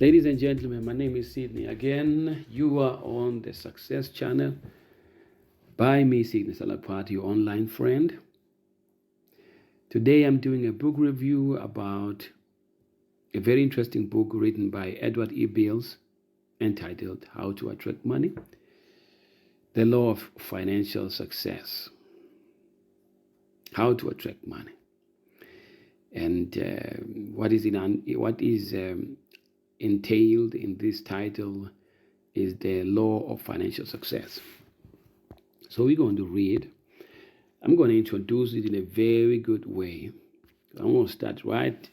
Ladies and gentlemen, my name is Sidney. Again, you are on the Success Channel by me, Sidney Salakuphathwa, your online friend. Today I'm doing a book review about a very interesting book written by Edward E. Bills entitled How to Attract Money, The Law of Financial Success. How to attract money. And what is entailed in this title is the law of financial success. So we're going to read. I'm going to introduce it in a very good way. I'm going to start right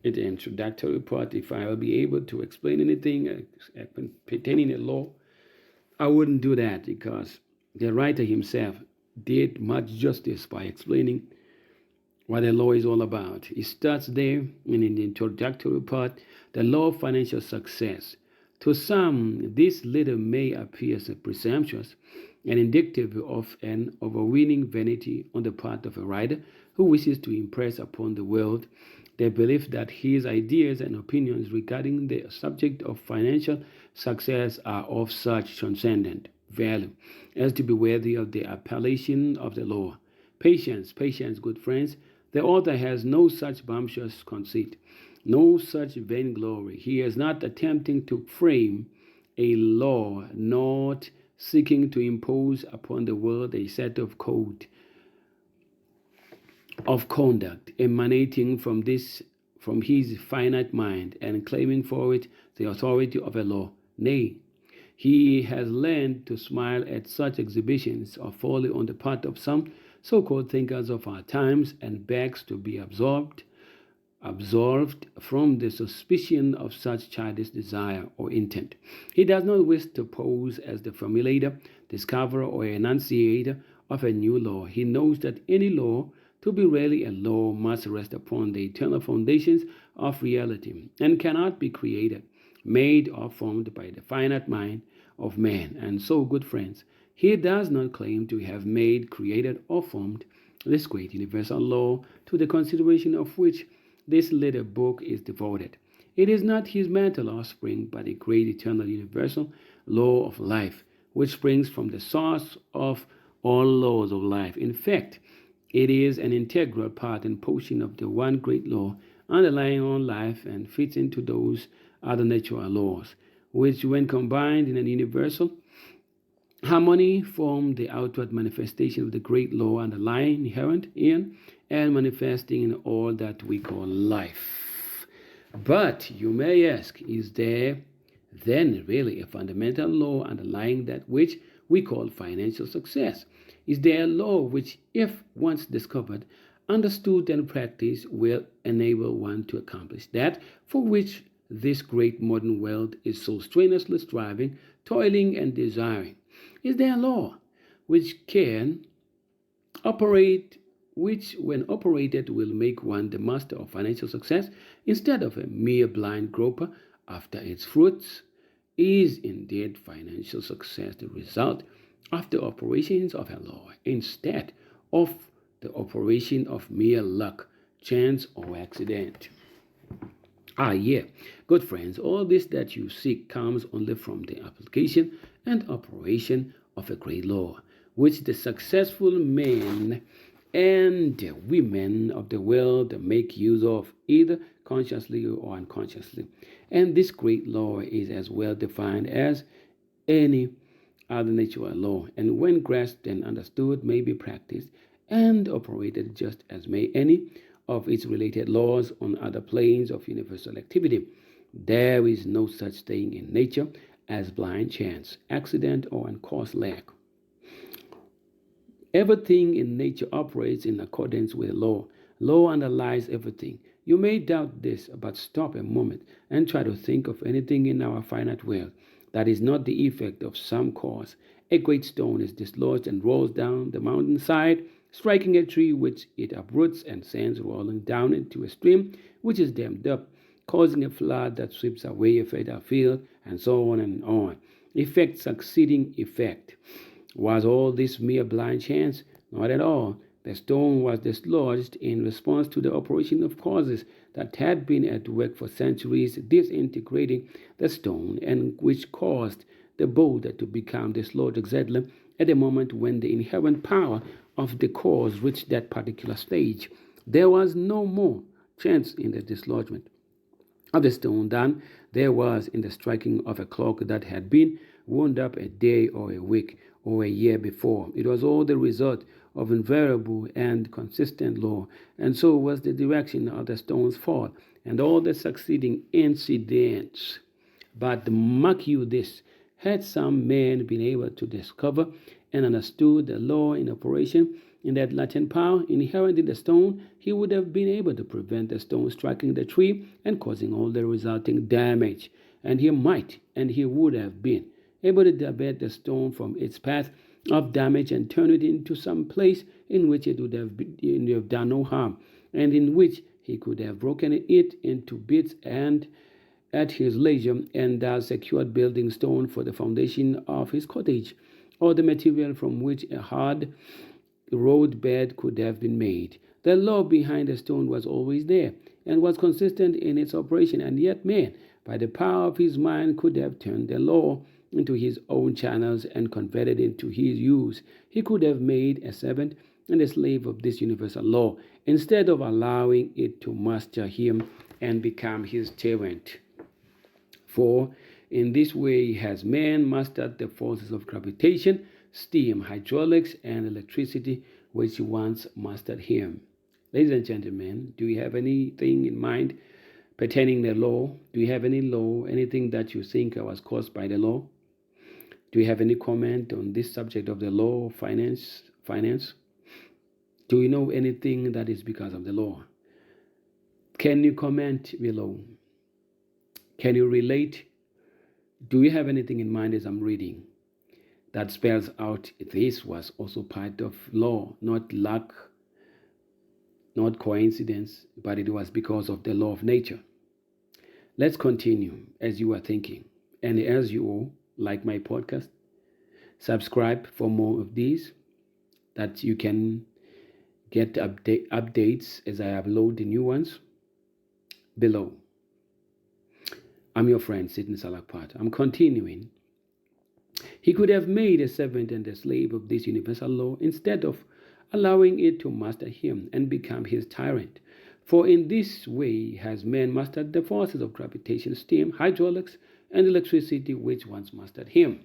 at the introductory part. If I will be able to explain anything pertaining to law, I wouldn't do that because the writer himself did much justice by explaining what the law is all about. It starts there, and in the introductory part, the law of financial success. To some, this letter may appear presumptuous and indicative of an overweening vanity on the part of a writer who wishes to impress upon the world the belief that his ideas and opinions regarding the subject of financial success are of such transcendent value as to be worthy of the appellation of the law. Patience, good friends. The author has no such bumptious conceit, no such vainglory. He is not attempting to frame a law, not seeking to impose upon the world a set of code of conduct emanating from his finite mind and claiming for it the authority of a law. Nay, he has learned to smile at such exhibitions of folly on the part of some so-called thinkers of our times and begs to be absolved from the suspicion of such childish desire or intent. He does not wish to pose as the formulator, discoverer, or enunciator of a new law. He knows that any law, to be really a law, must rest upon the eternal foundations of reality and cannot be created, made, or formed by the finite mind of man. And so, good friends, he does not claim to have made, created, or formed this great universal law to the consideration of which this little book is devoted. It is not his mental offspring, but a great eternal universal law of life, which springs from the source of all laws of life. In fact, it is an integral part and portion of the one great law underlying all life and fits into those other natural laws, which, when combined in an universal harmony, form the outward manifestation of the great law underlying, inherent in, and manifesting in all that we call life. But you may ask, is there then really a fundamental law underlying that which we call financial success? Is there a law which, if once discovered, understood, and practiced, will enable one to accomplish that for which this great modern world is so strenuously striving, toiling, and desiring? Is there a law which can operate, which when operated will make one the master of financial success instead of a mere blind groper after its fruits? Is indeed financial success the result of the operations of a law instead of the operation of mere luck, chance, or accident? Yeah, good friends, all this that you seek comes only from the application and operation of a great law, which the successful men and women of the world make use of, either consciously or unconsciously. And this great law is as well defined as any other natural law, and when grasped and understood, may be practiced and operated just as may any of its related laws on other planes of universal activity. There is no such thing in nature as blind chance, accident, or uncaused lack. Everything in nature operates in accordance with law. Law underlies everything. You may doubt this, but stop a moment and try to think of anything in our finite world that is not the effect of some cause. A great stone is dislodged and rolls down the mountainside, striking a tree which it uproots and sends rolling down into a stream which is dammed up, causing a flood that sweeps away a fertile field, and so on and on. Effect succeeding effect. Was all this mere blind chance? Not at all. The stone was dislodged in response to the operation of causes that had been at work for centuries, disintegrating the stone, and which caused the boulder to become dislodged exactly at the moment when the inherent power of the cause reached that particular stage. There was no more chance in the dislodgement of the stone than there was in the striking of a clock that had been wound up a day or a week or a year before. It was all the result of invariable and consistent law, and so was the direction of the stone's fall and all the succeeding incidents. But mark you this, had some man been able to discover and understood the law in operation in that latent power inherent in the stone, he would have been able to prevent the stone striking the tree and causing all the resulting damage. And he would have been able to divert the stone from its path of damage and turn it into some place in which it would have done no harm, and in which he could have broken it into bits and at his leisure, and thus secured building stone for the foundation of his cottage, or the material from which a hard road bed could have been made. The law behind the stone was always there, and was consistent in its operation, and yet man, by the power of his mind, could have turned the law into his own channels and converted it into his use. He could have made a servant and a slave of this universal law, instead of allowing it to master him and become his tyrant. For in this way has man mastered the forces of gravitation, steam, hydraulics, and electricity, which once mastered him. Ladies and gentlemen, do you have anything in mind pertaining the law? Do you have any law, anything that you think was caused by the law? Do you have any comment on this subject of the law, finance? Do you know anything that is because of the law? Can you comment below? Can you relate? Do you have anything in mind as I'm reading that spells out this was also part of law, not luck, not coincidence, but it was because of the law of nature? Let's continue as you are thinking. And as you like my podcast, subscribe for more of these, that you can get updates as I upload the new ones below. I'm your friend, Sidney Salakuphathwa. I'm continuing. He could have made a servant and a slave of this universal law instead of allowing it to master him and become his tyrant. For in this way has man mastered the forces of gravitation, steam, hydraulics, and electricity which once mastered him.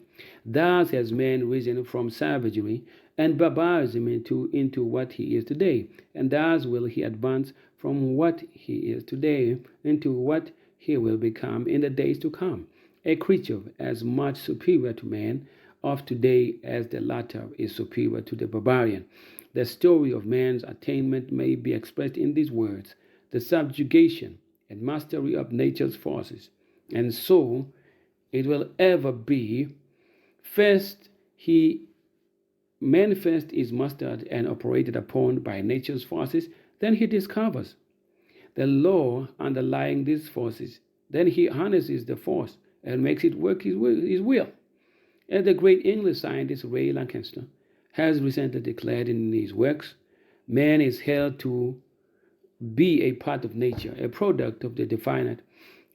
Thus has man risen from savagery and barbarism into what he is today, and thus will he advance from what he is today into what he will become in the days to come, a creature as much superior to man of today as the latter is superior to the barbarian. The story of man's attainment may be expressed in these words: the subjugation and mastery of nature's forces. And so it will ever be. First, manifest is mastered and operated upon by nature's forces. Then he discovers the law underlying these forces. Then he harnesses the force and makes it work his will. As the great English scientist Ray Lankester has recently declared in his works, man is held to be a part of nature, a product of the definite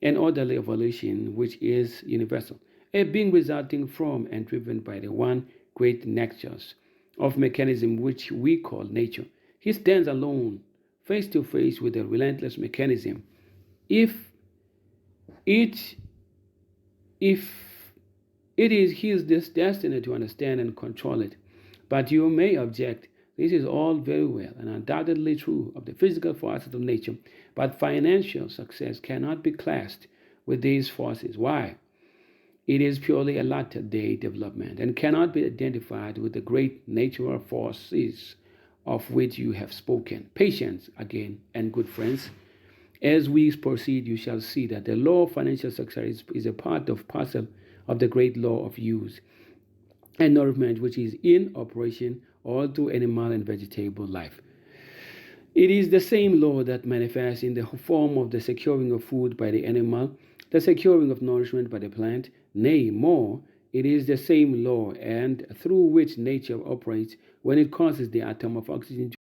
and orderly evolution which is universal, a being resulting from and driven by the one great nexus of mechanism which we call nature. He stands alone, face to face with the relentless mechanism. If it is his destiny to understand and control it. But you may object, this is all very well and undoubtedly true of the physical forces of nature, but financial success cannot be classed with these forces. Why? It is purely a latter-day development and cannot be identified with the great natural forces of which you have spoken. Patience, again, and good friends. As we proceed, you shall see that the law of financial success is a parcel of the great law of use and nourishment which is in operation all through animal and vegetable life. It is the same law that manifests in the form of the securing of food by the animal, the securing of nourishment by the plant. Nay, more, it is the same law and through which nature operates when it causes the atom of oxygen